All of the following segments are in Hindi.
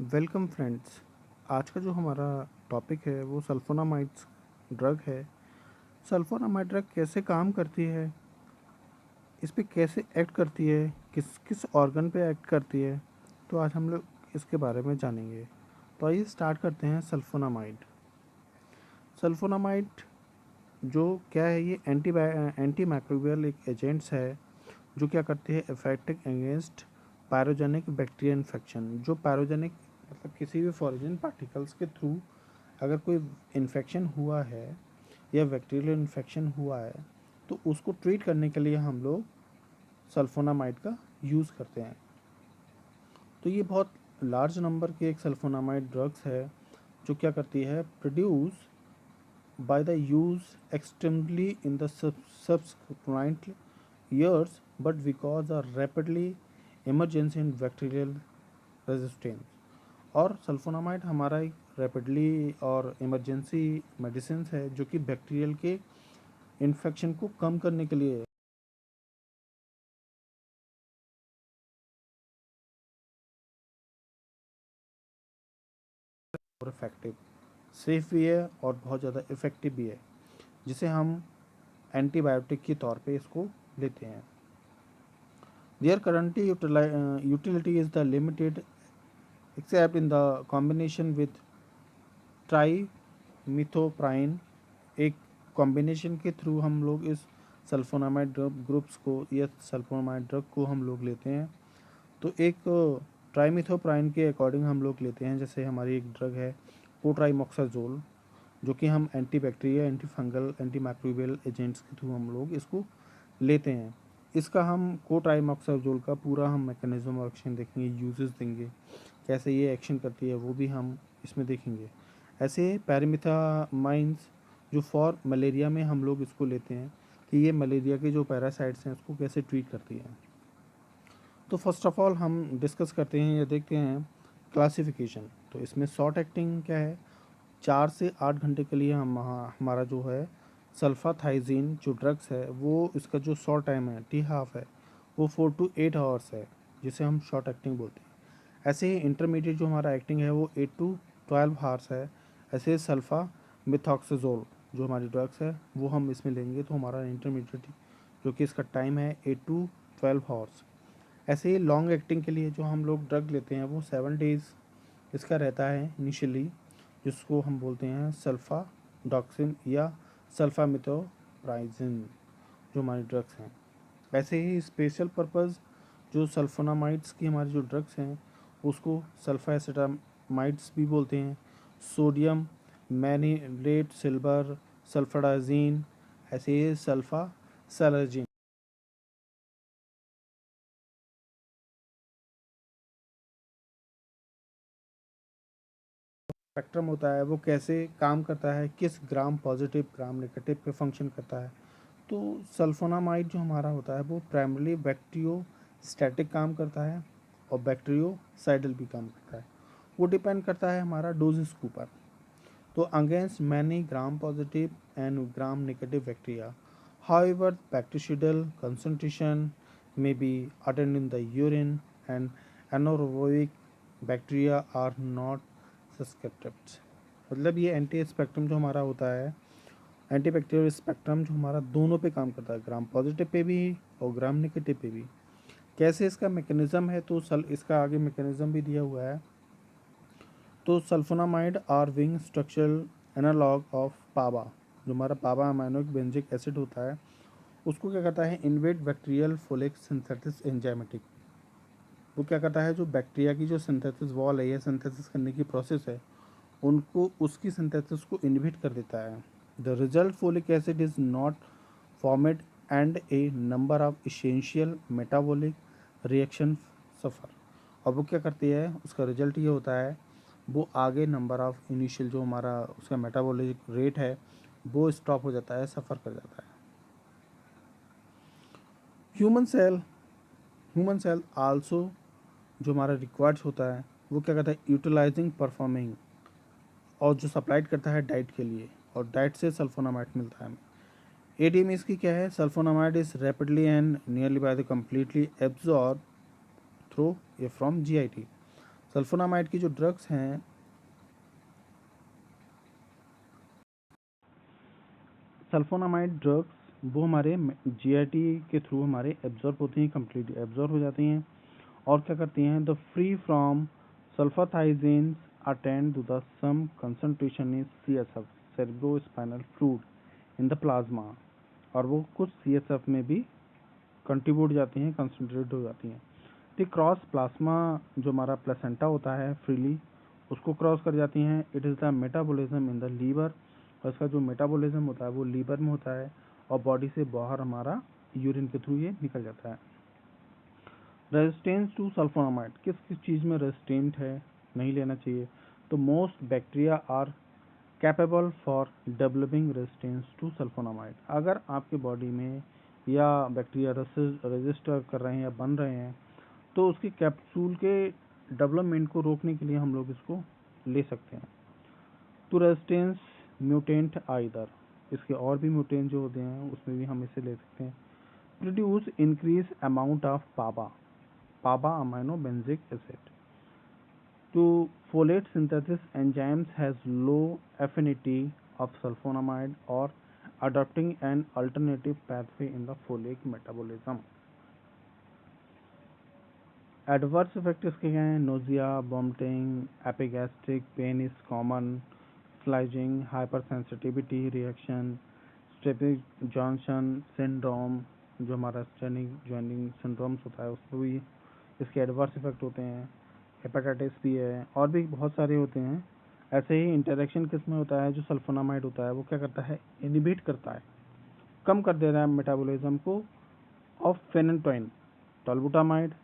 Welcome friends. आज का जो हमारा टॉपिक है वो सल्फोनामाइड्स ड्रग है। सल्फोनामाइड ड्रग कैसे काम करती है, इस पे कैसे एक्ट करती है, किस किस ऑर्गन पे एक्ट करती है, तो आज हम लोग इसके बारे में जानेंगे। तो आइए स्टार्ट करते हैं। सल्फोनामाइड जो क्या है, ये एंटी माइक्रोबियल एक एजेंट्स है जो क्या करती है, इफेक्टिव अगेंस्ट पैरोजेनिक बैक्टीरिया इन्फेक्शन। जो पैरोजेनिक मतलब किसी भी फॉरेन पार्टिकल्स के थ्रू अगर कोई इन्फेक्शन हुआ है या बैक्टीरियल इन्फेक्शन हुआ है तो उसको ट्रीट करने के लिए हम लोग सल्फोनामाइड का यूज़ करते हैं। तो ये बहुत लार्ज नंबर के एक सल्फोनामाइड ड्रग्स है जो क्या करती है, produce by the use extremely in the subsequent years, but because a rapidly emergence in bacterial resistance। और सल्फोनामाइड हमारा एक रैपिडली और इमरजेंसी मेडिसिन है जो कि बैक्टीरियल के इन्फेक्शन को कम करने के लिए और इफेक्टिव, सेफ भी है और बहुत ज़्यादा इफेक्टिव भी है, जिसे हम एंटीबायोटिक के तौर पे इसको लेते हैं। Their current utility is the limited except in the combination with ट्राईमिथोप्राइन। एक कॉम्बिनेशन के थ्रू हम लोग इस सल्फोनामाइड ग्रुप्स को या सल्फोनामाइड ड्रग को हम लोग लेते हैं। तो एक ट्राईमिथोप्राइन के अकॉर्डिंग हम लोग लेते हैं। जैसे हमारी एक ड्रग है कोट्राइमोक्साजोल, जो कि हम anti bacteria, anti fungal, anti microbial agents के थ्रू हम लोग इसको लेते हैं। इसका हम कोट्राइमोक्साजोल का पूरा हम मैकेनिज्म ऑफ एक्शन देखेंगे, यूजेस देंगे, कैसे ये एक्शन करती है वो भी हम इसमें देखेंगे। ऐसे पैरामीथामाइंस जो फॉर मलेरिया में हम लोग इसको लेते हैं कि ये मलेरिया के जो पैरासाइट्स हैं उसको कैसे ट्रीट करती है। तो फर्स्ट ऑफ ऑल हम डिस्कस करते हैं या देखते हैं क्लासिफिकेशन। तो इसमें शॉर्ट एक्टिंग क्या है, 4 से 8 घंटे के लिए हमारा जो है सल्फाथाइजीन जो ड्रग्स है वो इसका जो शॉर्ट टाइम है टी हाफ है वो 4 to 8 आवर्स है, जिसे हम शॉर्ट एक्टिंग बोलते हैं। ऐसे ही इंटरमीडिएट जो हमारा एक्टिंग है वो 8 to 12 आवर्स है। ऐसे सल्फा मिथॉक्साजोल जो हमारी ड्रग्स है वो हम इसमें लेंगे तो हमारा इंटरमीडिएट जो कि इसका टाइम है 8 to 12 आवर्स। ऐसे ही लॉन्ग एक्टिंग के लिए जो हम लोग ड्रग लेते हैं वो 7 डेज़ इसका रहता है इनिशियली, जिसको हम बोलते हैं सल्फा डॉक्सिन या सल्फामिथोप्राइजिन जो हमारी ड्रग्स हैं। ऐसे ही स्पेशल पर्पज़ जो सल्फोनामाइड्स की हमारी जो ड्रग्स हैं उसको सल्फाएसिटामाइड्स भी बोलते हैं। सोडियम मैनिलेट सिल्वर सल्फाडाजीन, ऐसे ही सल्फा सैलर्जिन। स्पेक्ट्रम होता है वो कैसे काम करता है, किस ग्राम पॉजिटिव ग्राम नेगेटिव पे फंक्शन करता है। तो सल्फोनामाइड जो हमारा होता है वो प्राइमरली बैक्टीरियो स्टैटिक काम करता है और बैक्टीरियोसाइडल भी काम करता है। वो डिपेंड करता है हमारा डोजेस के ऊपर। तो against many gram positive and gram negative bacteria, however bacterial concentration may be attained in the urine and anaerobic bacteria are not susceptible। मतलब ये एंटी स्पेक्ट्रम जो हमारा होता है, एंटी बैक्टीरियल स्पेक्ट्रम जो हमारा दोनों पे काम करता है, ग्राम पॉजिटिव पे भी और ग्राम नेगेटिव पे भी। कैसे इसका मैकेनिज्म है, तो इसका आगे मैकेनिज्म भी दिया हुआ है। तो sulphonamide are wing structural analogue of PABA. जो हमारा पाबा अमाइनो बेंजिक एसिड होता है उसको क्या करता है, InvIT bacterial folic synthesis enzymatic. वो क्या करता है, जो बैक्टीरिया की जो सिंथेसिस वॉल है या सिंथेसिस करने की प्रोसेस है उनको उसकी सिंथेसिस को इनहिबिट कर देता है। The result folic acid is not formed and a number of essential metabolic reaction suffer. और वो क्या करती है, उसका रिजल्ट ये होता है वो आगे नंबर ऑफ इनिशियल जो हमारा उसका मेटाबॉलिक रेट है वो स्टॉप हो जाता है, सफ़र कर जाता है। Human cell human cell also जो हमारा रिक्वायर्ड होता है वो क्या करता है, यूटिलाइजिंग परफॉर्मिंग, और जो सप्लाइड करता है डाइट के लिए, और डाइट से सल्फोनामाइड मिलता है हमें। एडीएम इसकी क्या है, sulphonamide is rapidly and nearly by the completely absorb through a from GIT. Sulphonamide की जो ड्रग्स हैं, सल्फोनामाइड ड्रग्स वो हमारे जीआईटी के थ्रू हमारे एब्जॉर्ब होती हैं, कम्प्लीटली एब्जॉर्ब हो जाती हैं और क्या करती हैं, the free from sulphathiazines attend to the some concentration in CSF cerebrospinal fluid in the plasma, और वो कुछ सीएसएफ में भी कंट्रीब्यूट जाती हैं, कंसंट्रेट हो जाती हैं। द क्रॉस प्लाज्मा जो हमारा प्लेसेंटा होता है फ्रीली उसको क्रॉस कर जाती हैं। It is the metabolism in the liver, और इसका जो मेटाबॉलिज्म होता है वो लीवर में होता है और बॉडी से बाहर हमारा यूरिन के थ्रू ये निकल जाता है। रेजिस्टेंस टू सल्फोनामाइड, किस किस चीज़ में रेजिस्टेंट है, नहीं लेना चाहिए, तो most bacteria are capable for developing resistance to sulphonamide. अगर आपके बॉडी में या बैक्टीरिया रजिस्टर कर रहे हैं या बन रहे हैं तो उसके कैप्सूल के डेवलपमेंट को रोकने के लिए हम लोग इसको ले सकते हैं। टू रेजिस्टेंस म्यूटेंट आइदर, इसके और भी म्यूटेंट जो होते हैं उसमें भी हम इसे ले सकते हैं। Produce increase amount of PABA amino benzoic acid to folate synthesis enzymes has low affinity of sulfonamide or adopting an alternative pathway in the folate metabolism. Adverse effect इसके क्या हैं, nausea, vomiting, epigastric pain is common, slicing, hypersensitivity reaction, Stevens Johnson syndrome जो हमारा स्टेनिक जॉइनिंग सिंड्रोम्स होता है उसको भी इसके एडवर्स इफेक्ट होते हैं। हेपेटाइटिस भी है और भी बहुत सारे होते हैं। ऐसे ही इंटरेक्शन किस में होता है, जो सल्फोनामाइड होता है वो क्या करता है, इनिबिट करता है, कम कर दे रहा है मेटाबॉलिज्म को ऑफ फेनेंटोइन टॉल्बुटामाइड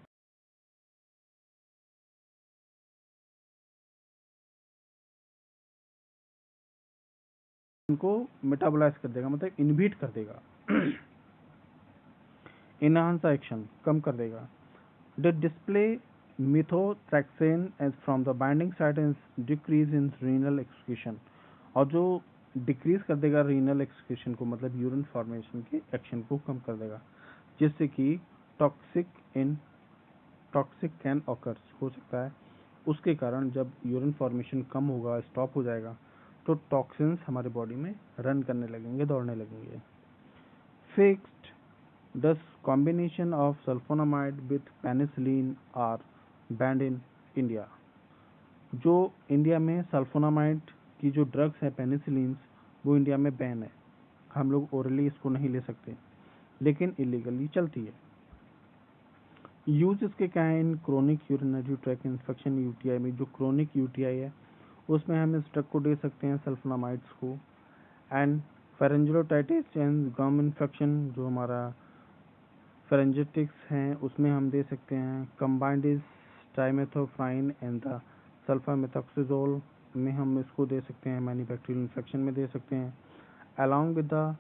इनको मेटाबोलाइज कर देगा, मतलब इनहिबिट कर देगा। इनहांस एक्शन कम कर देगा। The display methotrexate as from the binding site and decrease in renal excretion, और जो डिक्रीज कर देगा रीनल एक्सक्रीशन को, मतलब यूरिन फॉर्मेशन के एक्शन को कम कर देगा, जिससे कि टॉक्सिक कैन ऑकर्स हो सकता है। उसके कारण जब यूरिन फॉर्मेशन कम होगा, स्टॉप हो जाएगा, तो टॉक्सिन्स हमारे बॉडी में रन करने लगेंगे, दौड़ने लगेंगे। Fixed dose combination of sulphonamide with penicillin are banned in India, जो इंडिया में सल्फोनामाइड की जो ड्रग्स है पेनिसिलिन वो इंडिया में बैन है। हम लोग ओरली इसको नहीं ले सकते, लेकिन इलीगली चलती है। यूज इसके क्या है, in chronic urinary tract infection UTI में, जो क्रोनिक यूटीआई है उसमें हम इस ड्रग को दे सकते हैं सल्फोनामाइड्स को। And pharyngitis and gum infection, जो हमारा फेरेंजिटिक्स हैं उसमें हम दे सकते हैं। Combined is trimethoprim and the sulphamethoxazole में हम इसको दे सकते हैं, मैन्युफैक्चरल इन्फेक्शन में दे सकते हैं। Along with the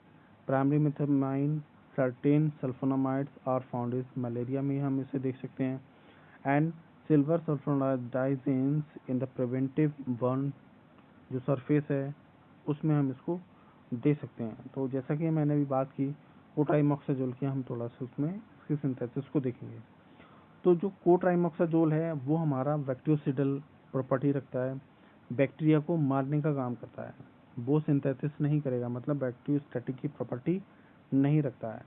pyrimethamine certain sulphonamides are found is malaria में हम इसे देख सकते हैं। And silver sulphadiazines in the preventive burn जो सरफेस है उसमें हम इसको दे सकते हैं। तो जैसा कि मैंने अभी बात की कोट्राइमोक्साजोल की, हम थोड़ा सा उसमें इसकी सिंथेसिस को देखेंगे। तो जो कोट्राइमोक्साजोल है वो हमारा बैक्टीरियोसिडल प्रॉपर्टी रखता है, बैक्टीरिया को मारने का काम करता है। वो सिंथेसिस नहीं करेगा, मतलब बैक्टीरियोस्टैटिक की प्रॉपर्टी नहीं रखता है,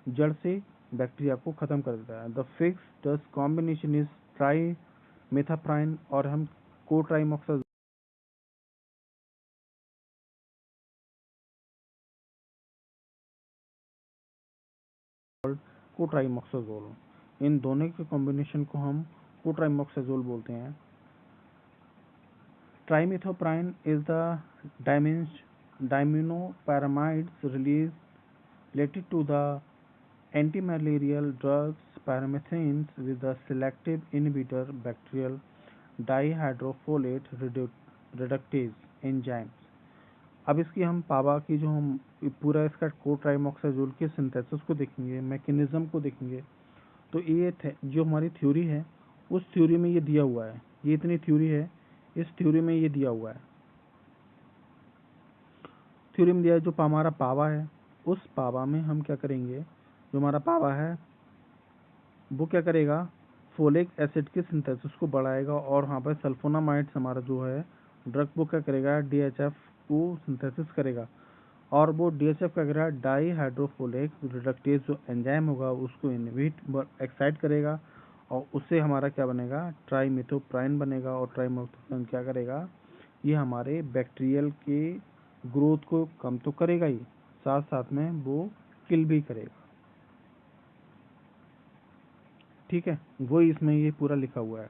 जड़ से बैक्टीरिया को खत्म कर देता है। The fixed dose combination is trimethoprim, और हम कोट्राइमोक्साजोल कोट्राइमोक्साजोल, इन दोनों के कॉम्बिनेशन को हम कोट्राइमोक्साजोल बोलते हैं। Trimethoprim is the diaminopyrimidines release related to the antimalarial drugs pyrimethamines with the selective inhibitor bacterial dihydrofolate reductase enzymes। अब इसकी हम पावा की जो हम पूरा इसका कोट्राइमोक्साजोल के सिंथेसिस को देखेंगे, मैकेनिज्म को देखेंगे। तो ये जो हमारी थ्योरी है उस थ्योरी में ये दिया हुआ है, ये इतनी थ्योरी है, इस थ्योरी में ये दिया हुआ है। थ्योरी में दिया है जो हमारा पावा है, उस पावा में हम क्या करेंगे, जो हमारा पावा है वो क्या करेगा, फोलिक एसिड की सिंथेसिस को बढ़ाएगा, और वहाँ पर सल्फोनामाइड्स हमारा जो है ड्रग वो क्या करेगा, डीएचएफ को सिंथेसिस करेगा, और वो डीएचएफ क्या करेगा, डाई हाइड्रोफोलिक रिडक्टेज जो एंजाइम होगा उसको इनहिबिट एक्साइट करेगा, और उससे हमारा क्या बनेगा, ट्राइमेथोप्राइन बनेगा, और ट्राइमेथोप्राइन क्या करेगा, ये हमारे बैक्टीरियल के ग्रोथ को कम तो करेगा ही, साथ साथ में वो किल भी करेगा। ठीक है, वही इसमें ये पूरा लिखा हुआ है।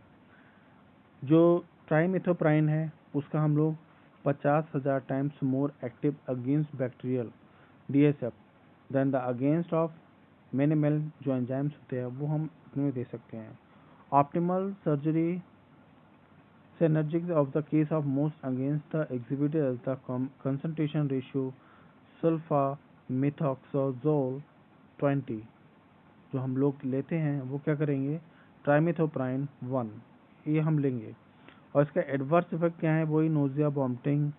जो ट्राइमेथोप्राइन है उसका हम लोग 50,000 times more active against bacterial DHF than the against of minimal जो एंजाइम्स होते हैं वो हम इसमें दे सकते हैं। Optimal surgery synergies of the case of most against the exhibited as the concentration ratio sulfamethoxazole 20 जो हम लोग लेते हैं वो क्या करेंगे, ट्राइमेथोप्राइन 1 ये हम लेंगे, और इसका एडवर्स इफेक्ट क्या है, वही nausea, vomiting,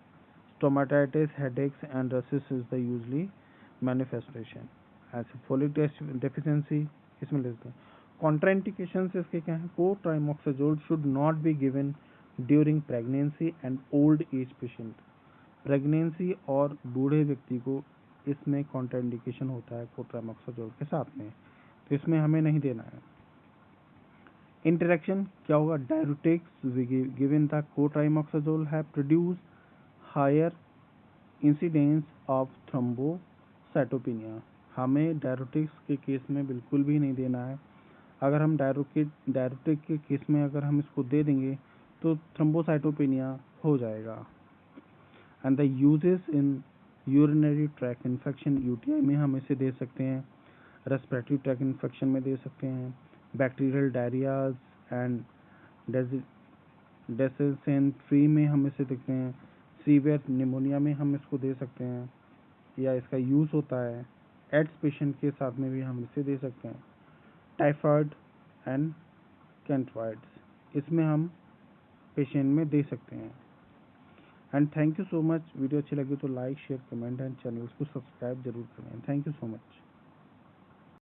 stomatitis, headaches and rashes is the usually manifestation ऐसे फोलिक डेफिशिएंसी इसमें लेते हैं। कॉन्ट्राइंडिकेशंस इसके क्या है, cotrimoxazole should not be given during pregnancy and old age patient. Pregnancy और बूढ़े व्यक्ति को इसमें कॉन्ट्राइंडिकेशन होता है कोट्रामोक्साजोल के साथ में, तो इसमें हमें नहीं देना है। इंटरेक्शन क्या होगा, diuretics given the cotrimoxazole have produce higher incidence of thrombocytopenia. हमें डायरेटिक्स के केस में बिल्कुल भी नहीं देना है। अगर हम डायरेटिक के केस में अगर हम इसको दे देंगे तो थ्रोम्बोसाइटोपेनिया हो जाएगा। And the uses in urinary tract infection, UTI में हम इसे दे सकते हैं, रेस्पिरेटरी ट्रैक इन्फेक्शन में दे सकते हैं, बैक्टीरियल डायरियाज एंड डेसेंट्री में हम इसे देखते हैं, सीवियर निमोनिया में हम इसको दे सकते हैं, या इसका यूज़ होता है एड्स पेशेंट के साथ में भी हम इसे दे सकते हैं, टाइफाइड एंड कैंट्रॉइड्स इसमें हम पेशेंट में दे सकते हैं। And thank you so much. Video अच्छी लगी तो like share comment and channel को सब्सक्राइब जरूर करें। Thank you so much.